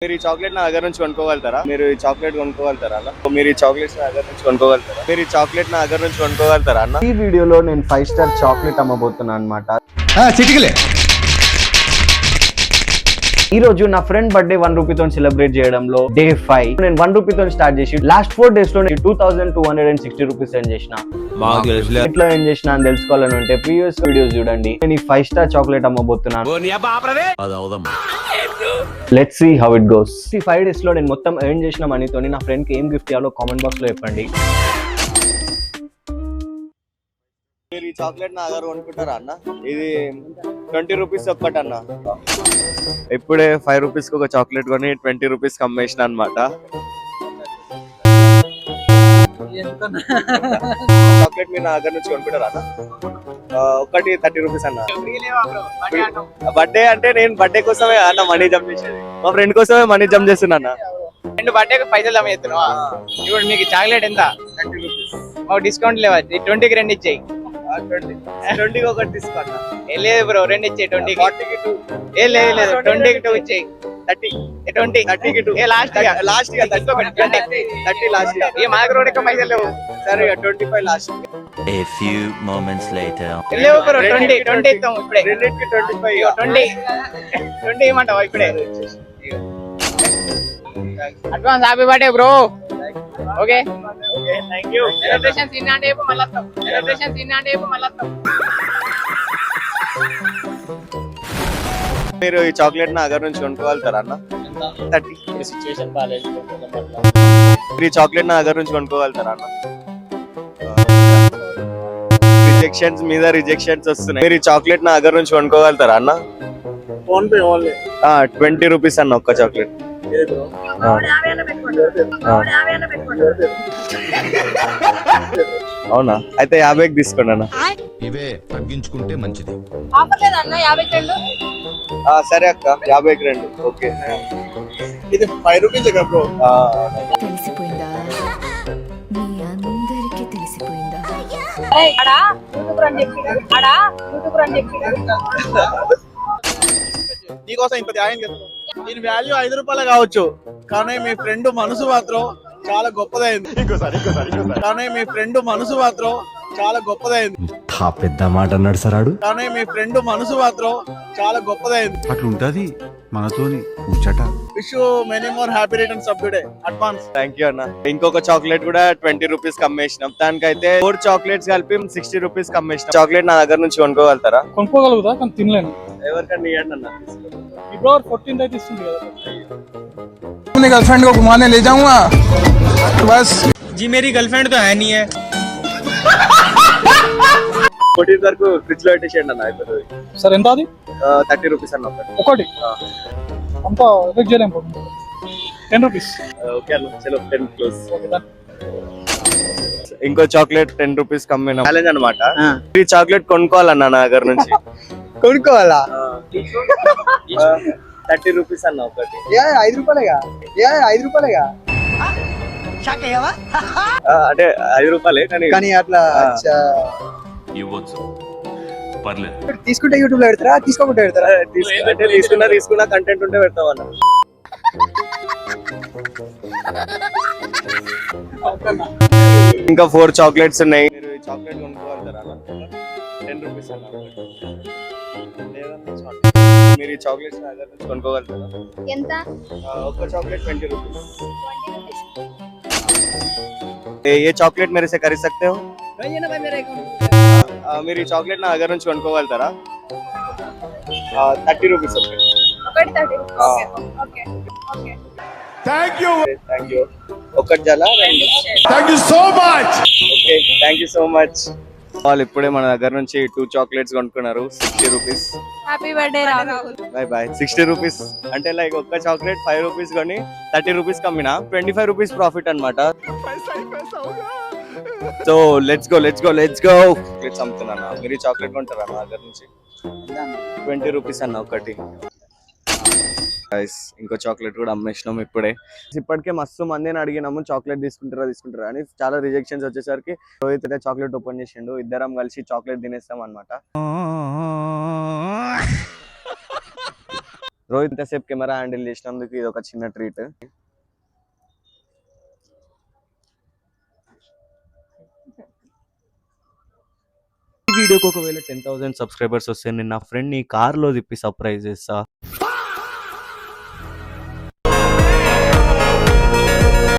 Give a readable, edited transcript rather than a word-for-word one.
మీరు ఈ చాక్లెట్ నా దగ్గర నుంచి కొనుక్కోగలుగుతారా? మీరు ఈ చాక్లెట్ కొనుక్కోగలుగుతారా అన్న? మీరు ఈ చాక్లెట్స్ నా దగ్గర నుంచి కొనుక్కోగలుగుతారా? మీరు ఈ చాక్లెట్ నా దగ్గర నుంచి కొనుక్కోగలుగుతారా అన్న? ఈ వీడియోలో నేను 5 స్టార్ చాక్లెట్ అమ్మబోతున్నా అన్నమాట. చిటికలే ఈ రోజు నా ఫ్రెండ్ బర్త్డే 1 రూపీతో సెలబ్రేట్ చేయడంలో డే 5 నేను 1 రూపీతో స్టార్ట్ చేసి లాస్ట్ 4 డేస్ లో 2260 రూపీస్ ఎర్న్ చేసిన. ఎట్లా ఎర్న్ చేసిన అని తెలుసుకోవాలని ఉంటే ప్రీవియస్ వీడియోస్ చూడండి. నేను ఈ 5 స్టార్ చాక్లెట్ అమ్మబోతున్నాను. Let's see how it goes. ఈ 5 డేస్ లో నేను మొత్తం ఎర్న్ చేసిన మనీతో నా ఫ్రెండ్ కి ఏం గిఫ్ట్ ఇవ్వాలో కామెంట్ బాక్స్ లో చెప్పండి. మీరు ఈ చాక్లెట్ నా దగ్గర కొనుక్కుంటారా అన్న? ఇది 20 రూపీస్ ఒక్కటి అన్న. ఇప్పుడే 5 రూపీస్ కి ఒక చాక్లెట్ కొని 20 రూపీస్ అమ్మేసిన అనమాట. చాక్లెట్ మీరు నా దగ్గర నుంచి కొనుక్కుంటారా అన్న? ఒకటి 30 రూపీస్ అన్న. బర్త్డే అంటే నేను బర్త్డే కోసమే అన్న మనీ జంప్ చేసేది. మా ఫ్రెండ్ కోసమే మనీ జంప్ చేస్తున్నా అన్న. రెండు బర్త్డే పైసలు జమ చేస్తున్నావా? ఇప్పుడు మీకు చాక్లెట్ ఎంత? 30 రూపీస్. మాకు డిస్కౌంట్ లేవా? 20కి 2 ఇచ్చేయి. 20కి ఒకటి తీసుకోండి. లేదు బ్రో, 2 ఇచ్చేయి. 20కి 40కి 2. లేదు 20కి 2 ఇచ్చేయి. 30కి 2. లాస్ట్ లాస్ట్ గా 30 లాస్ట్ గా. ఏ మా దగ్గర కూడా పైసలు లేవు. సరే 25 last. A few moments later. లేవు బ్రో, 20 ఇస్తాం ఇప్పుడే. రెండింటికి 25. 20 ఇవ్వమంటావా ఇప్పుడే? Advance happy birthday bro. Okay thank you. Celebration scene అంటే మళ్ళీ వస్తాం. సెలబ్రేషన్ సీన్ అంటే మళ్ళీ వస్తాం. మీరు ఈ చాక్లెట్ నా దగ్గర నుంచి కొనుక్కోగలుగుతారా అన్న? 30. సిచువేషన్ బాగాలేదు. మీరు ఈ చాక్లెట్ నా దగ్గర నుంచి కొనుక్కోగలుగుతారా అన్న? రిజెక్షన్స్ మీద రిజెక్షన్స్ వస్తున్నాయి. మీరు ఈ చాక్లెట్ నా దగ్గర నుంచి కొనుక్కోగలుగుతారా అన్న? Phone pay only. 20 రూపీస్ అన్న ఒక్క చాక్లెట్. అవునా? అయితే 50కి తీసుకోండి అన్న. ఇవే తగ్గించుకుంటే మంచిది. సరే అక్క, 50కి 2. ఓకే. ఇది 5 రూపీస్ బ్రో. తెలిసిపోయిందా? మీ అందరికీ తెలిసిపోయిందా? నీకోసం ఇంత త్యాగం చేస్తున్నాం. దీని వాల్యూ 5 రూపాయలే కావచ్చు, కానీ మీ ఫ్రెండ్ మనసు మాత్రం చాలా గొప్పదైంది. కానీ మీ ఫ్రెండ్ మనసు మాత్రం చాలా గొప్పదైంది. పెద్ద మాట అన్నాడు సరాడు. కానీ మీ ఫ్రెండ్ మనసు మాత్రం చాలా గొప్పదైంది. అట్లుంటది మనతోని ముచ్చట. Wish you many more happy returns of the day advance. Thank you అన్న. ఇంకొక చాక్లెట్ కూడా 20 రూపీస్ అమ్మేసినాం. దానికైతే 4 చాక్లెట్స్ కలిపి 60 రూపీస్ అమ్మేసినాం. చాక్లెట్ నా దగ్గర నుంచి కొనుక్కోగలుగుతారా? కొనుక్కోగలుగుతా, కానీ తినలేను. ఎవరికన్నా ఇవ్వండి అన్న. ఫిబ్రవరి 14 అయితే ఇస్తుంది కదా. अपनी गर्लफ्रेंड को घुमाने ले जाऊंगा बस. जी मेरी गर्लफ्रेंड तो है नहीं है. 14 వరకు ఫ్రిడ్జ్ లో పెట్టేసేయండి అన్న. అయిపోతుంది. సరే ఎంత అది? 30 రూపీస్ అన్న ఒకటి. అంతా ఎఫెక్ట్ చేయలేము. 10 రూపీస్. ఓకే అన్న, చలో 10 క్లోజ్. Okay done. ఇంకో చాక్లెట్ 10 రూపీస్ కమ్మిన ఛాలెంజ్ అనమాట. ఈ చాక్లెట్ కొనుక్కోవాలన్న నా దగ్గర నుంచి. కొనుక్కోవాలా? 30 రూపీస్ అన్న ఒకటి. 5 రూపాయలేగా. 5 రూపాయలేగా. అంటే 5 రూపాయలే కానీ అట్లా ఇవ్వచ్చు, పర్లేదు. తీసుకుంటే యూట్యూబ్ లో పెడతారా, తీసుకోకుండా పెడతారా? తీసుకున్నా కంటెంట్ ఉంటే పెడతాం అన్న. ఇంకా 4 చాక్లెట్స్ ఉన్నాయి. మీరు ఈ చాక్లెట్ కొనుక్కోగలుగుతారా అన్న? 10 రూపీస్ అన్న. మీరు ఈ చాక్లెట్స్ నా దగ్గర నుంచి కొనుక్కోగలుగుతారా? ఎంత? ఒక చాక్लेट 20 रुपीस. ये चॉकलेट मेरे से खरीद सकते हो? मेरी चॉकलेट ना अगर నుంచి కొనుక్కోగలుగుతారా? 30 రూపీస్ ఒకటి. 30. ఓకే. Thank you. ఒకటి జలా. Thank you so much. Okay, thank you so much. వాళ్ళు ఇప్పుడే మన దగ్గర నుంచి 2 చాక్లెట్స్ కొనుక్కున్నారు. 60 rupees. Happy birthday Rahul. Bye bye. 60 rupees అంటే లైక్ ఒక్క చాక్లెట్ 5 రూపీస్ కొని 30 రూపీస్ కమ్మినా 25 రూపీస్ ప్రాఫిట్ అన్నమాట. So let's go. చాక్లెట్స్ అమ్ముతున్నా. మీరు ఈ చాక్లెట్ కొంటారా నా దగ్గర నుంచి? 20 రూపీస్ అన్న ఒకటి. ఇంకో చాక్లెట్ కూడా అమ్మేసినాం ఇప్పుడే. ఇప్పటికే మస్తు మందిని అడిగినాము చాక్లెట్ తీసుకుంటారా అని. చాలా రిజెక్షన్స్ వచ్చేసరికి రోహిత్ అయితే చాక్లెట్ ఓపెన్ చేసిండు. ఇద్దరం కలిసి చాక్లెట్ తినేస్తాం అనమాట. రోహిత్ ఇంతసేపు కెమెరా హ్యాండిల్ చేసినందుకు ఇది ఒక చిన్న ట్రీట్. ఈ వీడియోకి ఒకవేళ 10,000 సబ్స్క్రైబర్స్ వస్తే నేను నా ఫ్రెండ్ ని కార్ లో తిప్పి సర్ప్రైజ్ చేస్తా.